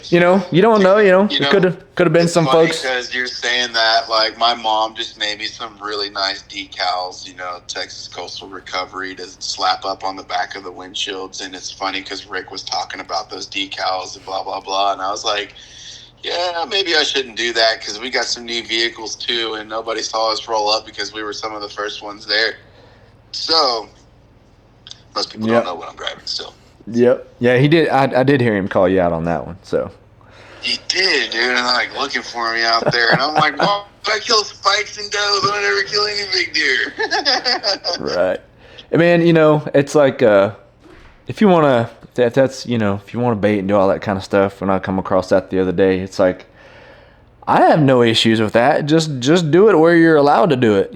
You don't know, it could have been some folks. Because you're saying that, like, my mom just made me some really nice decals, Texas Coastal Recovery to slap up on the back of the windshields. And it's funny because Rick was talking about those decals and blah, blah, blah. And I was like, yeah, maybe I shouldn't do that because we got some new vehicles too. And nobody saw us roll up because we were some of the first ones there. So most people don't know what I'm driving still. Yep. Yeah, he did. I did hear him call you out on that one. So he did, dude. And like looking for me out there, and I'm like, "Well, if I kill spikes and does, I don't ever kill any big deer." Right. I mean, it's like if you want to, if you want to bait and do all that kind of stuff. When I come across that the other day, it's like I have no issues with that. Just do it where you're allowed to do it.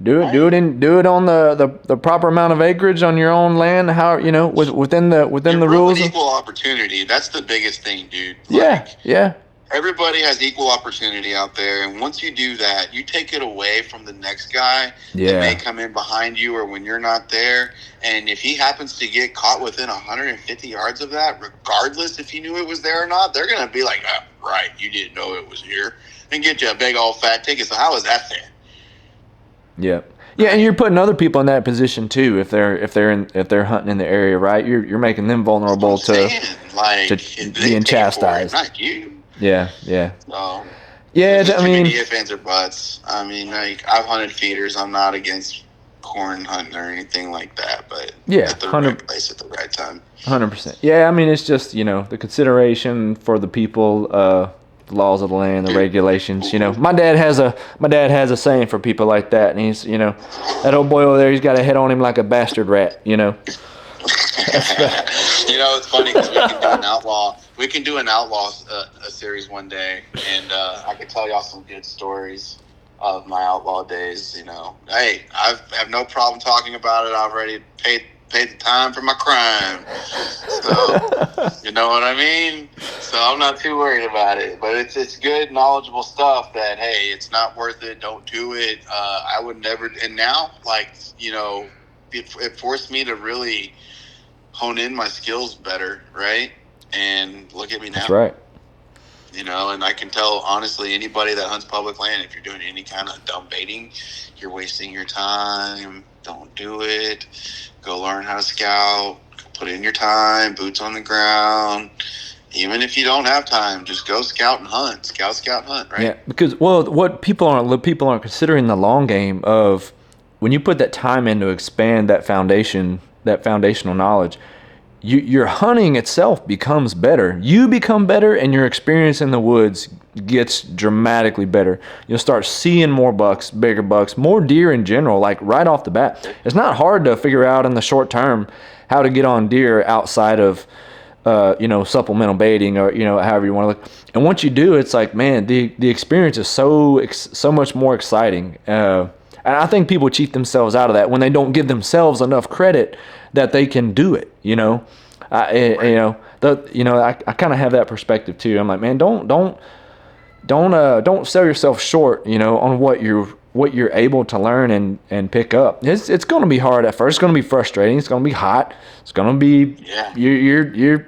Do it on the proper amount of acreage on your own land. How within the rules. Equal opportunity. That's the biggest thing, dude. Yeah. Everybody has equal opportunity out there, and once you do that, you take it away from the next guy that may come in behind you or when you're not there. And if he happens to get caught within 150 yards of that, regardless if he knew it was there or not, they're gonna be like, "Oh, right, you didn't know it was here," and get you a big old fat ticket. So how is that fair? Yeah, and you're putting other people in that position too. If they're hunting in the area, right? You're making them vulnerable to being chastised. Not you. Yeah. So, I mean, ifs, ands, or buts. I mean, like I've hunted feeders. I'm not against corn hunting or anything like that, but at the right place at the right time. 100%. Yeah, I mean, it's just the consideration for the people. The laws of the land, the regulations. My dad has a saying for people like that, and he's that old boy over there, he's got a head on him like a bastard rat. It's funny because we can do an outlaw a series one day, and I can tell y'all some good stories of my outlaw days. Hey, I have no problem talking about it. I've already paid the time for my crime. So, you know what I mean? So I'm not too worried about it. But it's good, knowledgeable stuff that, hey, it's not worth it. Don't do it. I would never. And now, it forced me to really hone in my skills better, right? And look at me now. That's right. And I can tell, honestly, anybody that hunts public land, if you're doing any kind of dumb baiting, you're wasting your time. Don't do it. Go learn how to scout. Put in your time, boots on the ground. Even if you don't have time, just go scout and hunt. Scout and hunt, right? Yeah, because, what people aren't considering the long game of when you put that time in to expand that foundational knowledge, your hunting itself becomes better. You become better, and your experience in the woods gets dramatically better. You'll start seeing more bucks, bigger bucks, more deer in general, like right off the bat. It's not hard to figure out in the short term how to get on deer outside of supplemental baiting or however you want to look. And once you do, it's like, man, the experience is so much more exciting. And I think people cheat themselves out of that when they don't give themselves enough credit that they can do it. I kind of have that perspective too. I'm like, man, don't sell yourself short, on what what you're able to learn and pick up. It's going to be hard at first. It's going to be frustrating. It's going to be hot. It's going to be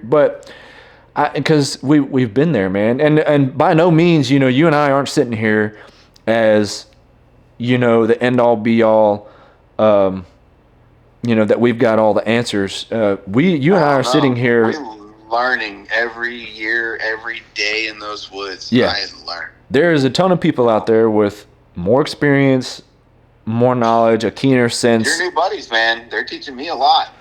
but because we've been there, man. And by no means, you know, you and I aren't sitting here as, you know, the end all be all, you know, that we've got all the answers. You and I are sitting here. We're learning every year, every day in those woods. Yeah. I learn. There is a ton of people out there with more experience, more knowledge, a keener sense. Your new buddies, man, they're teaching me a lot.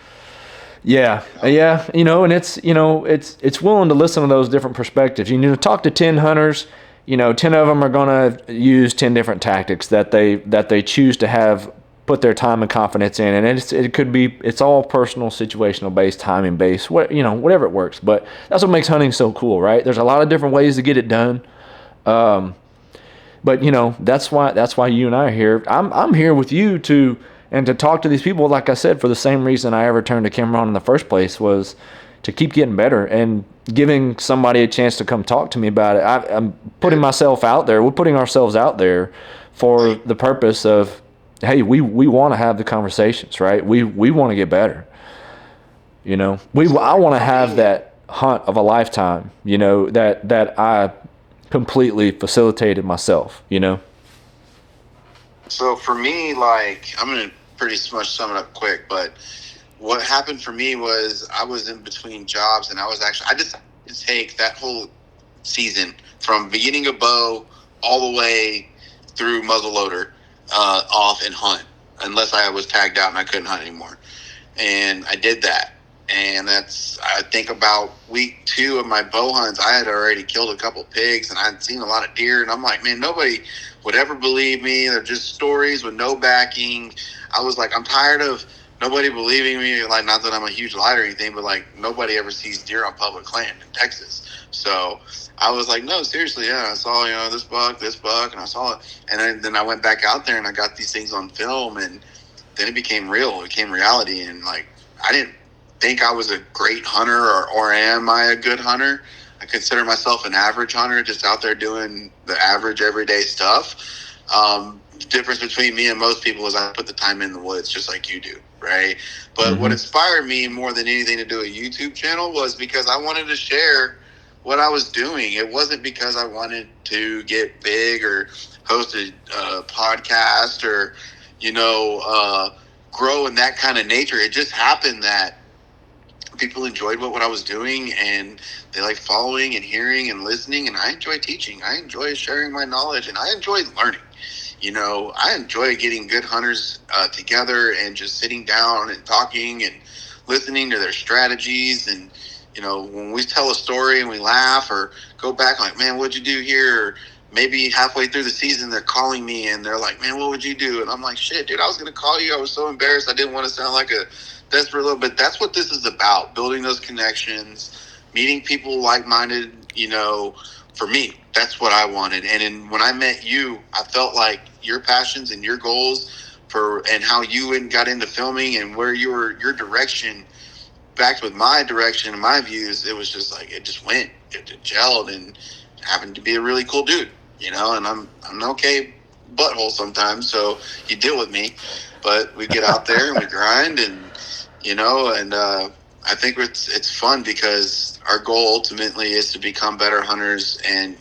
Yeah, yeah, you know, and it's, you know, it's willing to listen to those different perspectives. You know, talk to 10 hunters, you know, 10 of them are going to use 10 different tactics that they choose to have put their time and confidence in, and it's all personal, situational based, timing based, you know, whatever it works. But that's what makes hunting so cool, right? There's a lot of different ways to get it done. But you know, that's why you and I are here. I'm here with you to talk to these people, like I said, for the same reason I ever turned to Cameron in the first place, was to keep getting better and giving somebody a chance to come talk to me about it. I'm putting myself out there. We're putting ourselves out there for the purpose of, hey, we want to have the conversations, right? We want to get better. You know, I want to have that hunt of a lifetime, you know, that I completely facilitated myself, you know? So for me, like, I'm going to pretty much sum it up quick, but what happened for me was I was in between jobs, and I just take that whole season from beginning of bow all the way through muzzleloader off and hunt, unless I was tagged out and I couldn't hunt anymore. And I did that. And I think about week 2 of my bow hunts, I had already killed a couple pigs and I had seen a lot of deer. And I'm like, man, nobody would ever believe me. They're just stories with no backing. I was like, I'm tired of nobody believing me. Like, not that I'm a huge liar or anything, but like, nobody ever sees deer on public land in Texas. So I was like, no, seriously, yeah, I saw, you know, this buck, and I saw it. And then I went back out there and I got these things on film, and then it became real. It became reality. And like, I didn't think I was a great hunter, or am I a good hunter? I consider myself an average hunter, just out there doing the average everyday stuff. The difference between me and most people is I put the time in the woods, just like you do, right? But what inspired me more than anything to do a YouTube channel was because I wanted to share what I was doing. It wasn't because I wanted to get big or host a podcast or, you know, grow in that kind of nature. It just happened that people enjoyed what I was doing, and they like following and hearing and listening. And I enjoy teaching. I enjoy sharing my knowledge, and I enjoy learning. You know, I enjoy getting good hunters together and just sitting down and talking and listening to their strategies. And, you know, when we tell a story and we laugh or go back like, man, what'd you do here? Or maybe halfway through the season, they're calling me and they're like, man, what would you do? And I'm like, shit, dude, I was going to call you. I was so embarrassed. I didn't want to sound like a desperate little bit. That's what this is about, building those connections, meeting people like-minded. You know, for me, that's what I wanted. And when I met you, I felt like your passions and your goals and how you got into filming and where your direction backed with my direction and my views, it was just like, it just went, it gelled, and happened to be a really cool dude, you know. And I'm an okay butthole sometimes, so you deal with me, but we get out there and we grind, and, you know, and I think it's fun because our goal ultimately is to become better hunters and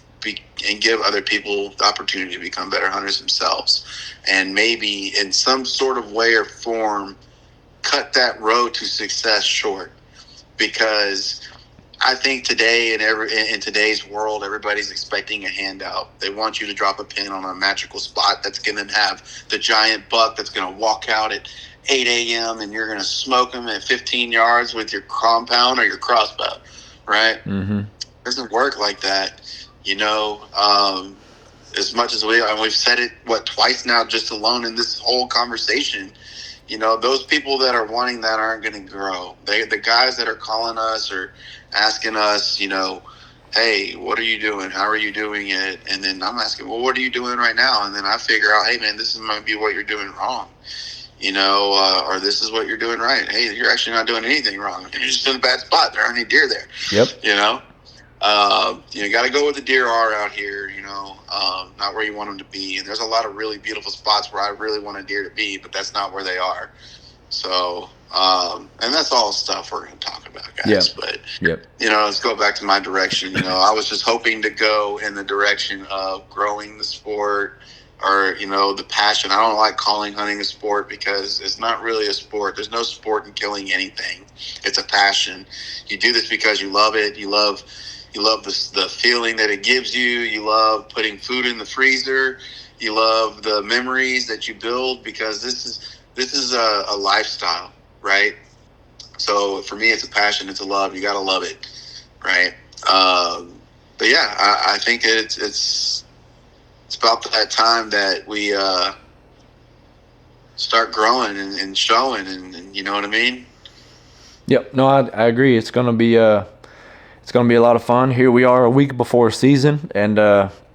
give other people the opportunity to become better hunters themselves, and maybe in some sort of way or form cut that road to success short. Because I think today, in today's world, everybody's expecting a handout. They want you to drop a pin on a magical spot that's going to have the giant buck that's going to walk out at 8 a.m. and you're going to smoke them at 15 yards with your compound or your crossbow, right? It doesn't work like that, you know. As much as we've said it, twice now, just alone in this whole conversation, you know, those people that are wanting that aren't going to grow. The guys that are calling us or asking us, you know, hey, what are you doing? How are you doing it? And then I'm asking, well, what are you doing right now? And then I figure out, hey, man, this might be what you're doing wrong, you know, or this is what you're doing right. Hey, you're actually not doing anything wrong. You're just in a bad spot. There aren't any deer there. Yep. You know? You got to go where the deer are out here, not where you want them to be. And there's a lot of really beautiful spots where I really want a deer to be, but that's not where they are. So, and that's all stuff we're going to talk about, guys. But, let's go back to my direction. I was just hoping to go in the direction of growing the sport, or, the passion. I don't like calling hunting a sport because it's not really a sport. There's no sport in killing anything. It's a passion. You do this because you love it. You love the feeling that it gives you. You love putting food in the freezer. You love the memories that you build, because this is a lifestyle, right? So for me, it's a passion. It's a love. You got to love it, right? But yeah, I think it's about that time that we start growing and showing, and you know what I mean? Yep. No, I agree. It's gonna be a lot of fun. Here we are a week before season, and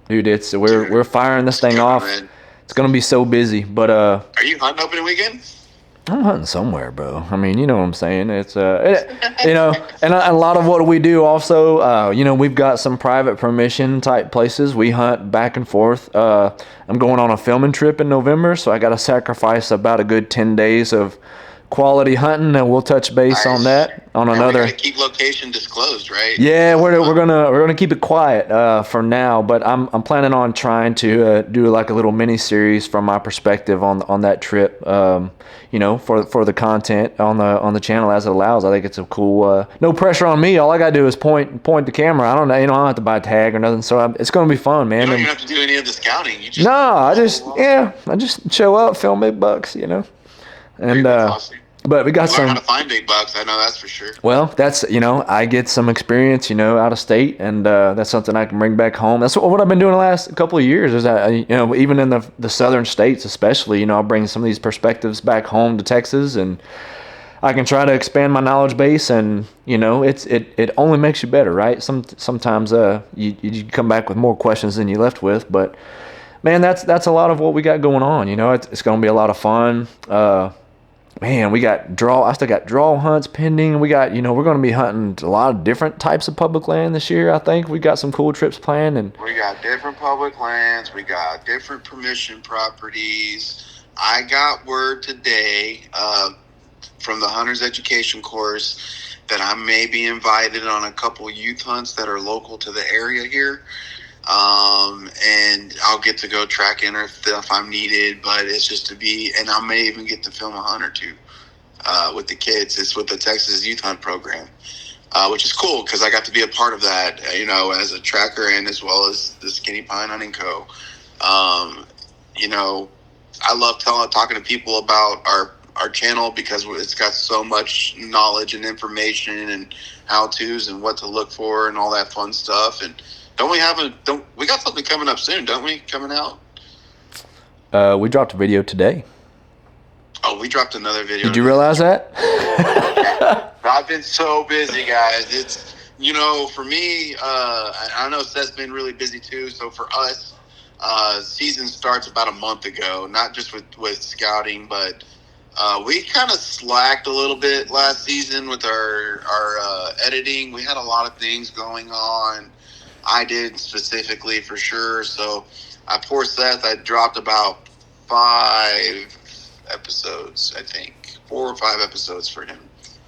dude, we're firing this thing off. Man. It's gonna be so busy. But are you hunting opening weekend? I'm hunting somewhere, bro. I mean, you know what I'm saying. It's and a lot of what we do also, we've got some private permission type places. We hunt back and forth. I'm going on a filming trip in November, so I got to sacrifice about a good 10 days of quality hunting, and we'll touch base on that on another. We gotta keep location disclosed, right? Yeah, we're gonna keep it quiet for now, but I'm planning on trying to do like a little mini series from my perspective on that trip. For the content on the channel as it allows. I think it's a cool. No pressure on me. All I gotta do is point the camera. I don't know. I don't have to buy a tag or nothing. So it's gonna be fun, man. You don't even have to do any of the scouting. I just show up, film big bucks, And awesome. But we got learn how to find big bucks. I know that's for sure. Well, that's I get some experience out of state, and that's something I can bring back home. That's what I've been doing the last couple of years. Is that even in the southern states, especially, I'll bring some of these perspectives back home to Texas, and I can try to expand my knowledge base. And it only makes you better, right? Sometimes you come back with more questions than you left with, but man, that's a lot of what we got going on. It's going to be a lot of fun. Man, we got I still got draw hunts pending. We got, we're going to be hunting a lot of different types of public land this year. I think we got some cool trips planned, and we got different public lands. We got different permission properties. I got word today from the hunter's education course that I may be invited on a couple youth hunts that are local to the area here. And I'll get to go track in if I'm needed, but it's just and I may even get to film a hunt or two, with the kids. It's with the Texas Youth Hunt Program, which is cool because I got to be a part of that, as a tracker and as well as the Skinny Pine Hunting Co. I love talking to people about our channel because it's got so much knowledge and information and how-tos and what to look for and all that fun stuff. And we got something coming up soon, don't we? Coming out? We dropped a video today. Oh, we dropped another video. Did you realize that? I've been so busy, guys. It's, for me, I know Seth's been really busy too. So for us, season starts about a month ago, not just with scouting, but we kind of slacked a little bit last season with our editing. We had a lot of things going on. I did specifically for sure. So poor Seth, I dropped about 5 episodes, I think 4 or 5 episodes for him,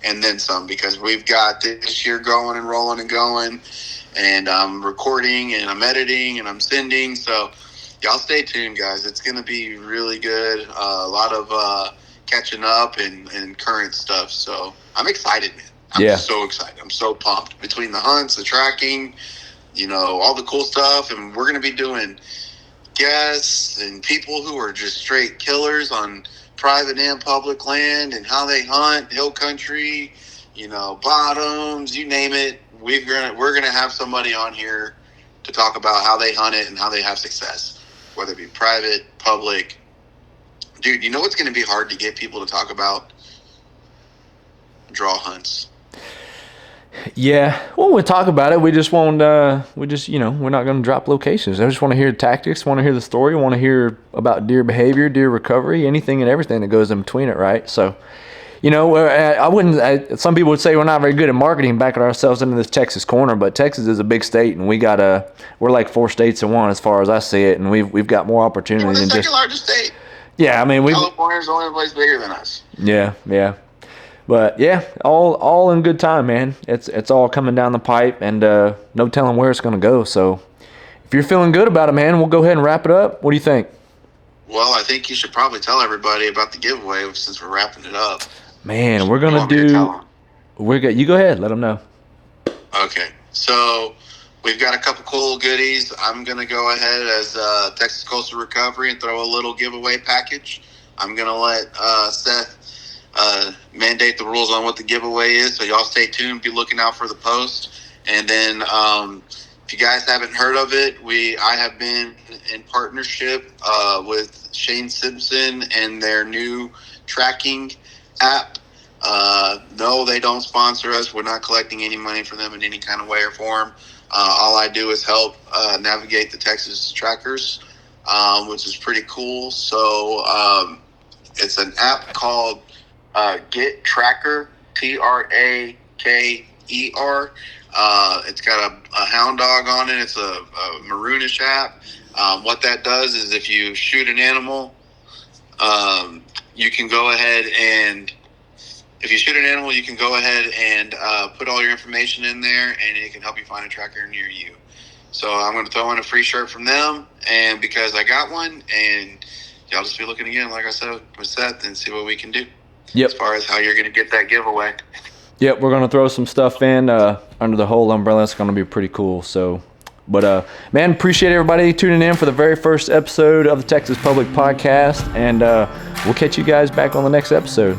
and then some, because we've got this year going and rolling and going, and I'm recording and I'm editing and I'm sending. So y'all stay tuned, guys. It's going to be really good. A lot of catching up and current stuff. So I'm excited, man. I'm so excited. I'm so pumped between the hunts, the tracking, all the cool stuff. And we're going to be doing guests and people who are just straight killers on private and public land and how they hunt, hill country, bottoms, you name it. We're going to have somebody on here to talk about how they hunt it and how they have success, whether it be private, public. Dude, you know what's going to be hard to get people to talk about? Draw hunts. Yeah, well, we'll talk about it. We just won't. We're not going to drop locations. I just want to hear tactics. Want to hear the story. Want to hear about deer behavior, deer recovery, anything and everything that goes in between it, right? So, You know, I wouldn't. Some people would say we're not very good at marketing, backing ourselves into this Texas corner. But Texas is a big state, and we're like 4 states in one as far as I see it, and we've got more opportunity We're the than second just. largest state. Yeah, I mean California's the only place bigger than us. Yeah. But yeah, all in good time, man. It's all coming down the pipe, and no telling where it's gonna go. So if you're feeling good about it, man, we'll go ahead and wrap it up. What do you think? Well, I think you should probably tell everybody about the giveaway since we're wrapping it up. Man, we're gonna You go ahead. Let them know. Okay, so we've got a couple cool goodies. I'm gonna go ahead as Texas Coastal Recovery and throw a little giveaway package. I'm gonna let Seth mandate the rules on what the giveaway is, so y'all stay tuned. Be looking out for the post. And then if you guys haven't heard of it, I have been in partnership with Shane Simpson and their new tracking app. No, they don't sponsor us. We're not collecting any money from them in any kind of way or form. All I do is help navigate the Texas trackers, which is pretty cool. So it's an app called Get Tracker, Traker. It's got a hound dog on it. It's a maroonish app. What that does is if you shoot an animal, you can go ahead and put all your information in there, and it can help you find a tracker near you. So I'm going to throw in a free shirt from them, and because I got one, and y'all just be looking again, like I said with Seth, and see what we can do. Yep. As far as how you're going to get that giveaway. Yep, we're gonna throw some stuff in under the whole umbrella. It's gonna be pretty cool. So, but man, appreciate everybody tuning in for the very first episode of the Texas Public Podcast, and we'll catch you guys back on the next episode.